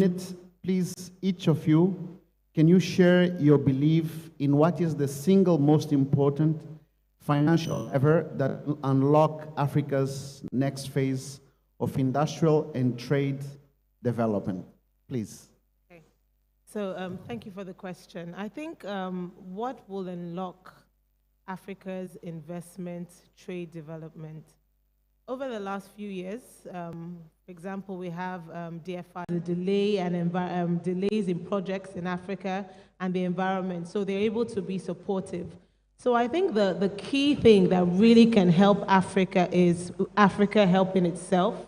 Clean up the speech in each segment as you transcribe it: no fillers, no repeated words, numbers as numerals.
minute, please, each of you, can you share your belief in what is the single most important financial lever that will unlock Africa's next phase of industrial and trade development? Please. Okay. So thank you for the question. I think what will unlock Africa's investment, trade development over the last few years, for example, we have DFI, the delay and delays in projects in Africa and the environment, so they're able to be supportive. So I think the key thing that really can help Africa is Africa helping itself,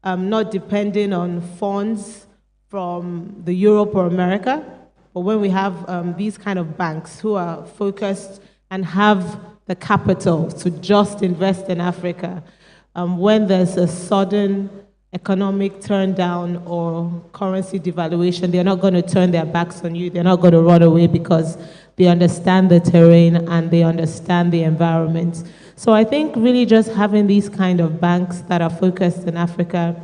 not depending on funds from the Europe or America, but when we have these kind of banks who are focused and have the capital to just invest in Africa, when there's a sudden economic turn down or currency devaluation, they're not going to turn their backs on you. They're not going to run away because they understand the terrain and they understand the environment. So I think really just having these kind of banks that are focused in Africa,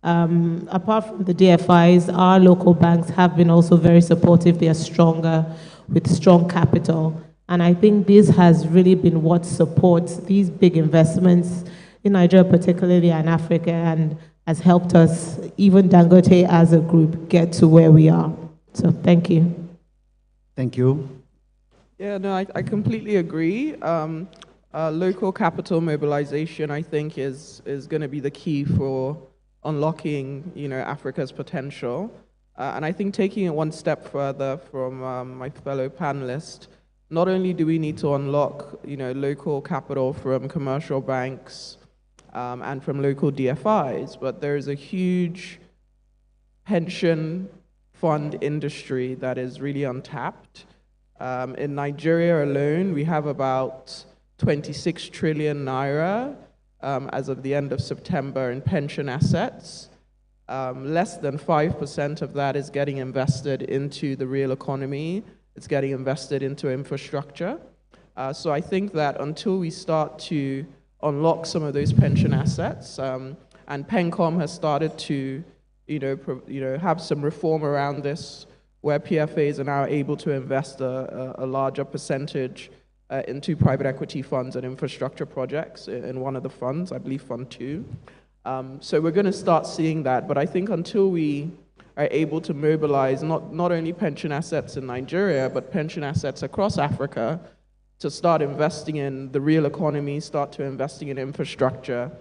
apart from the DFIs, our local banks have been also very supportive. They are stronger with strong capital. And I think this has really been what supports these big investments in Nigeria, particularly in Africa, and has helped us, even Dangote as a group, get to where we are. So thank you. Thank you. Yeah, no, I completely agree. Local capital mobilization, I think, is going to be the key for unlocking, Africa's potential. And I think taking it one step further from my fellow panelist, not only do we need to unlock, local capital from commercial banks and from local DFIs, but there is a huge pension fund industry that is really untapped. In Nigeria alone, we have about 26 trillion naira as of the end of September in pension assets. Less than 5% of that is getting invested into the real economy. It's getting invested into infrastructure. So I think that until we start to unlock some of those pension assets, and PENCOM has started to, have some reform around this, where PFAs are now able to invest a larger percentage into private equity funds and infrastructure projects in one of the funds, I believe Fund 2. So we're going to start seeing that, but I think until we are able to mobilize not only pension assets in Nigeria, but pension assets across Africa to start investing in the real economy, start to investing in infrastructure,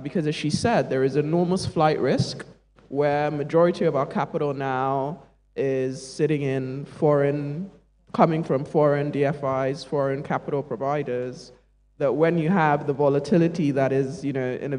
because as she said, there is enormous flight risk where majority of our capital now is sitting in coming from foreign DFIs, foreign capital providers, that when you have the volatility that is, in a